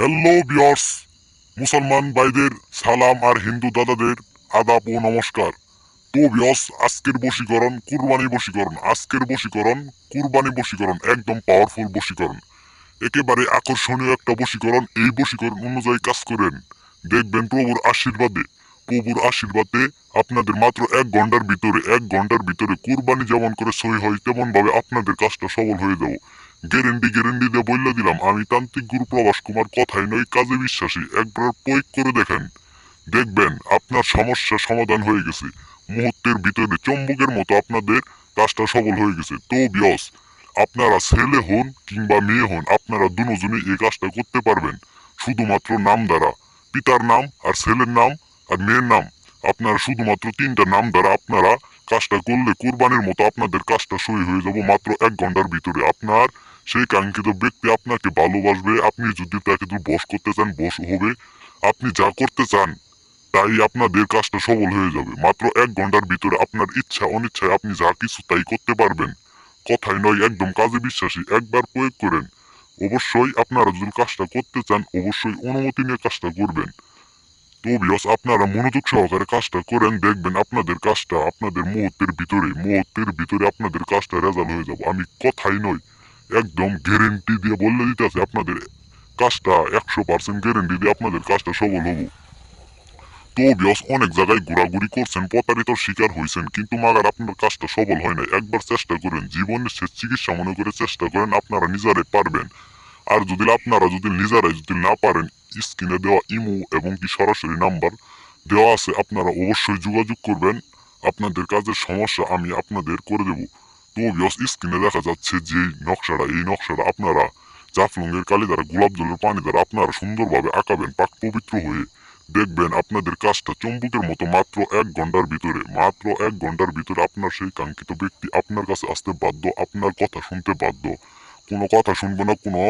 Hello viewers, মুসলমান ভাইদের সালাম আর হিন্দু দাদাদের আদাব ও নমস্কার। তো ভিউয়ার্স, আজকের বশীকরণ কুরবানি বশীকরণ একদম পাওয়ারফুল বশীকরণ, একেবারে আকর্ষণীয় একটা বশীকরণ। এই বশীকরণ অনুযায়ী কাজ করেন, দেখবেন প্রভুর আশীর্বাদে আপনাদের মাত্র 1 ঘন্টার ভিতরে কুরবানি যেমন করে সই হয় তেমন ভাবে আপনাদের কাজটা সফল হয়ে যাবো। গ্যারেন্টি দিয়ে বললে দিলাম, আমি তান্ত্রিক গুরু প্রভাস কুমার, কথাই নয় কাজে বিশ্বাসী। একবার প্রয়োগ করে দেখেন, দেখবেন আপনার সমস্যা সমাধান হয়ে গেছে। মুহূর্তের ভিতরে চম্বুকের মতো আপনাদের কাজটা সফল হয়ে গেছে। তো বিয়স, আপনারা ছেলে হন কিংবা মেয়ে হন, আপনারা দুজনেই এই কাজটা করতে পারবেন শুধুমাত্র নাম দ্বারা। পিতার নাম আর ছেলের নাম আর মেয়ের নাম, আপনারা শুধুমাত্র 3টা নাম দ্বারা আপনারা কাজটা করলে কুরবানির মতো আপনাদের কাজটা সই হয়ে যাব মাত্র 1 ঘন্টার ভিতরে। আপনার সেই কাঙ্ক্ষিত ব্যক্তি আপনাকে ভালোবাসবে। আপনি যদি তাকে বশ করতে চান, বশ হবে। আপনি যা করতে চান তাই আপনাদের কাজটা সফল হয়ে যাবে মাত্র 1 ঘন্টার ভিতরে। আপনার ইচ্ছা অনিচ্ছায় আপনি যা কিছু তাই করতে পারবেন। কথাই নয়, একদম কাজে বিশ্বাসী। একবার প্রয়োগ করেন। অবশ্যই আপনারা যদি কাজটা করতে চান, অবশ্যই অনুমতি নিয়ে কাজটা করবেন। তো ভিউয়ার্স, আপনারা মনোযোগ সহকারে কাজটা করেন, দেখবেন আপনাদের কাজটা আপনাদের মুহূর্তের ভিতরে আপনাদের কাজটা রেজাল্ট হয়ে যাবে। আমি কথাই নয়, একদম গ্যারেন্টি দিয়ে বললে দিতে আছে, আপনাদের কাজটা 100% গ্যারেন্টি দিয়ে আপনাদের কাজটা সফল হবো। তো বিয়স, অনেক জায়গায় ঘোরাঘুরি করছেন, প্রতারিতর শিকার হয়েছেন, কিন্তু মাগার আপনার কাজটা সফল হয় না। একবার চেষ্টা করেন, জীবনের শেষ চিকিৎসা মনে করে চেষ্টা করেন, আপনারা নিজেরাই পারবেন। আর যদি আপনারা নিজেরাই না পারেন, স্ক্রিনে দেওয়া ইমো এবং কি সরাসরি নাম্বার দেওয়া আছে, আপনারা অবশ্যই যোগাযোগ করবেন। আপনাদের কাজের সমস্যা আমি আপনাদের করে দেব। তো বিয়স, স্ক্রিনে দেখা যাচ্ছে যে নকশাটা, এই নকশাটা আপনারা জাফলংয়ের কালি দ্বারা, গোলাপ জলের পানি দ্বারা আপনারা সুন্দরভাবে আঁকাবেন পাক পবিত্র হয়ে। দেখবেন আপনাদের কাজটা চম্বুকের মতো মাত্র 1 ঘন্টার ভিতরে আপনার সেই কাঙ্ক্ষিত ব্যক্তি আপনার কাছে আসতে বাধ্য, আপনার কথা শুনতে বাধ্য। কোনো কথা শুনবে না, কোনো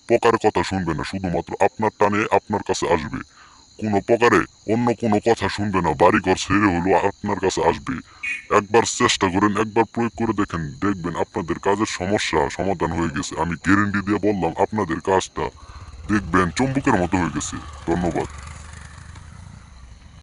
প্রকারের কথা শুনবে না, শুধুমাত্র আপনার টানে আপনার কাছে আসবে। কোনো প্রকারে অন্য কোনো কথা শুনবে না, বাড়িঘর ছেড়ে হলেও আপনার কাছে আসবে। একবার চেষ্টা করেন, একবার প্রয়োগ করে দেখেন, দেখবেন আপনাদের কাজের সমস্যা সমাধান হয়ে গেছে। আমি গ্যারেন্টি দিয়ে বললাম, আপনাদের কাজটা দেখবেন চম্বুকের মতো হয়ে গেছে। ধন্যবাদ।